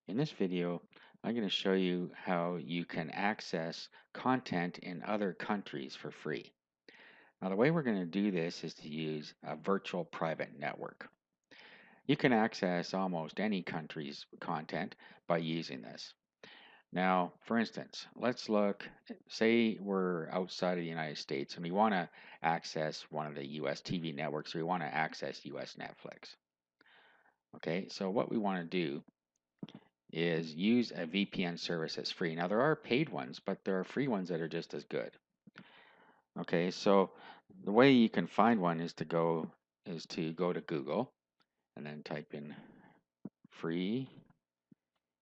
In this video, I'm going to show you how you can access content in other countries for free. Now, the way we're going to do this is to use a virtual private network. You can access almost any country's content by using this. Now, for instance, let's look, say we're outside of the United States and we want to access one of the US TV networks, or we want to access US Netflix. Okay, so what we want to do is use a VPN service that's free. Now, there are paid ones, but there are free ones that are just as good. Okay, so the way you can find one is to go to Google and then type in free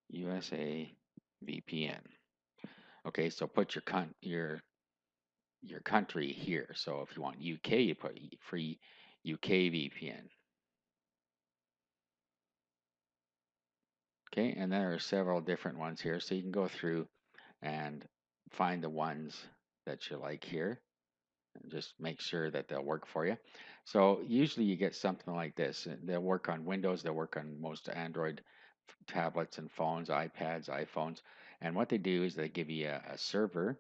USA VPN. Okay, so put your country here. So if you want UK, you put free UK VPN. Okay, and there are several different ones here, so you can go through and find the ones that you like here and just make sure that they'll work for you. So usually you get something like this. They'll work on Windows, they'll work on most Android tablets and phones, iPads, iPhones. And what they do is they give you a server,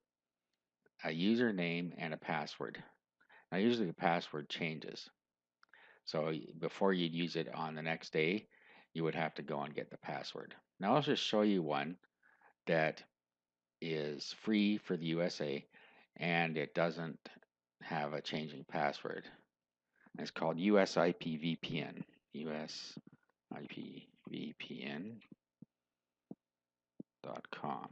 a username, and a password. Now usually the password changes. So before you'd use it on the next day, you would have to go and get the password. Now I'll just show you one that is free for the USA and it doesn't have a changing password. It's called USIPVPN. USIPVPN.com.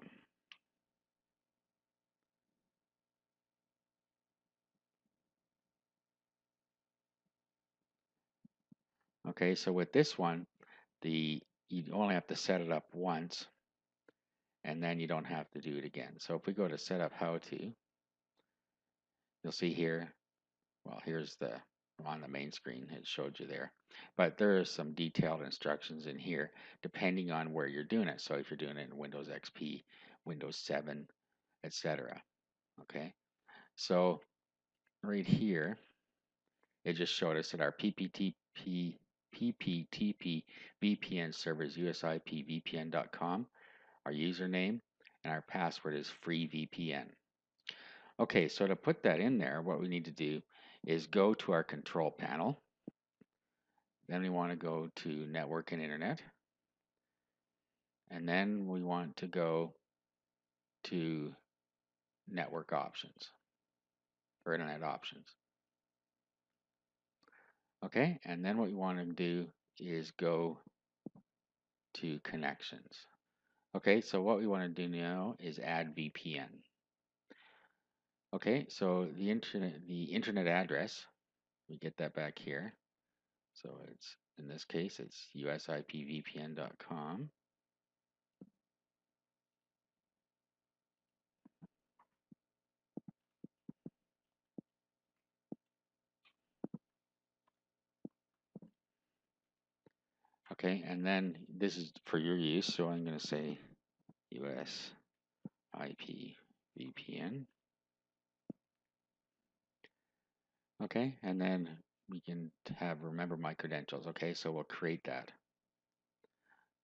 Okay, so with this one, you only have to set it up once and then you don't have to do it again. So if we go to set up how to, you'll see here, well, here's on the main screen, it showed you there. But there are some detailed instructions in here depending on where you're doing it. So if you're doing it in Windows XP, Windows 7, etc. Okay, so right here, it just showed us that our PPTP VPN server is usipvpn.com, our username, and our password is freevpn. Okay, so to put that in there, what we need to do is go to our control panel. Then we want to go to network and internet. And then we want to go to network options or internet options. Okay, and then what we want to do is go to connections. Okay, so what we want to do now is add VPN. Okay, so the internet address, we get that back here. So it's, in this case, it's usipvpn.com. Okay, and then this is for your use, so I'm going to say US IP VPN. Okay, and then we can have remember my credentials. Okay, so we'll create that.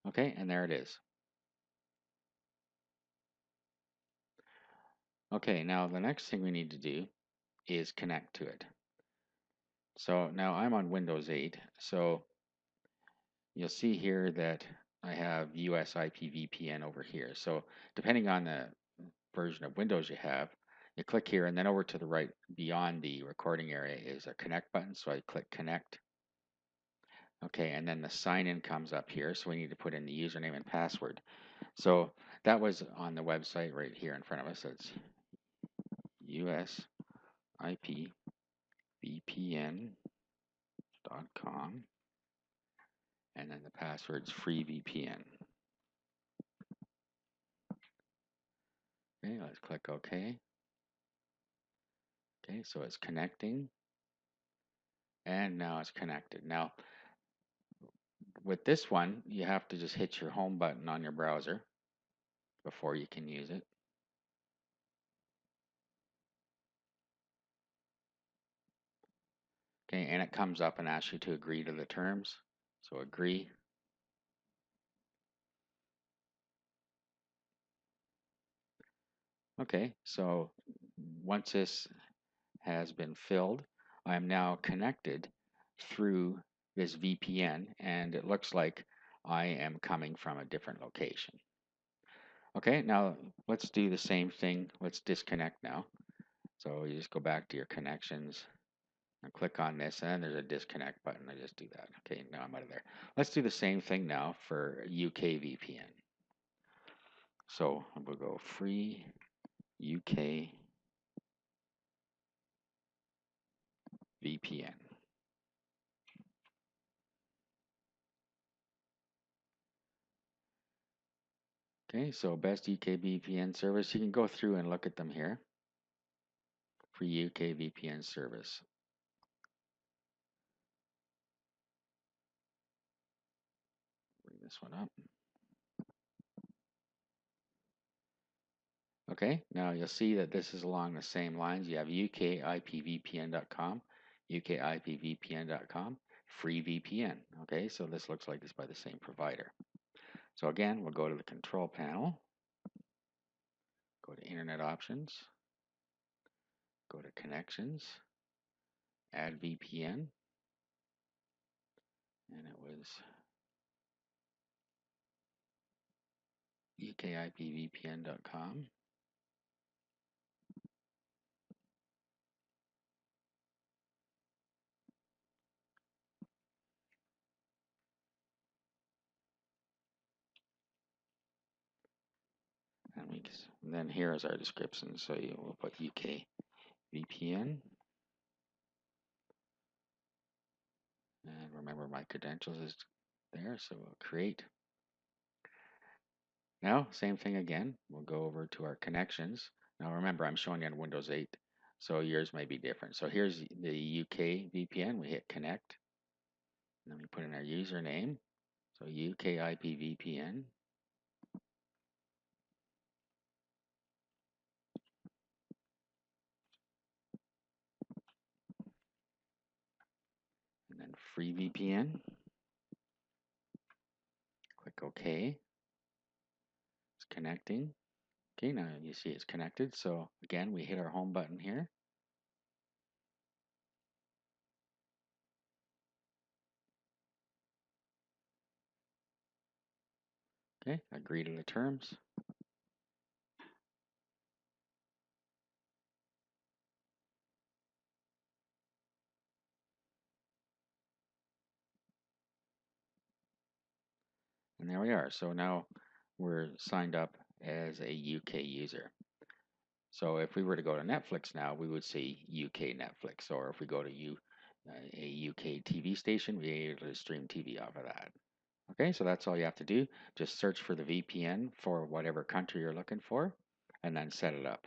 Okay, and there it is. Okay, now the next thing we need to do is connect to it. So now I'm on Windows 8, so you'll see here that I have US IP VPN over here. So depending on the version of Windows you have, you click here and then over to the right beyond the recording area is a connect button. So I click connect. Okay, and then the sign in comes up here. So we need to put in the username and password. So that was on the website right here in front of us. It's usipvpn.com. And then the password's freevpn. Okay, let's click OK. Okay, so it's connecting. And now it's connected. Now, with this one, you have to just hit your home button on your browser before you can use it. Okay, and it comes up and asks you to agree to the terms. So agree. Okay, so once this has been filled, I'm now connected through this VPN, and it looks like I am coming from a different location. Okay, now let's do the same thing. Let's disconnect now. So you just go back to your connections and click on this, and then there's a disconnect button. I just do that. Okay, now I'm out of there. Let's do the same thing now for UK VPN. So we'll go free UK VPN. Okay, so best UK VPN service. You can go through and look at them here. Free UK VPN service. Bring this one up. Okay, now you'll see that this is along the same lines. You have ukipvpn.com, ukipvpn.com, free VPN. Okay, so this looks like it's by the same provider. So again, we'll go to the control panel, go to Internet Options, go to Connections, add VPN, and it was ukipvpn.com. And then here is our description. So we'll put UK VPN. And remember my credentials is there, so we'll create. Now, same thing again. We'll go over to our connections. Now remember, I'm showing you on Windows 8, so yours may be different. So here's the UK VPN. We hit connect. And then we put in our username. So UK IP VPN. And then free VPN. Click OK. It's connecting. Okay, now you see it's connected. So again, we hit our home button here. Okay, agree to the terms. And there we are. So now we're signed up as a UK user. So if we were to go to Netflix now, we would see UK Netflix. Or if we go to a UK TV station, we'd be able to stream TV off of that. Okay, so that's all you have to do. Just search for the VPN for whatever country you're looking for, and then set it up.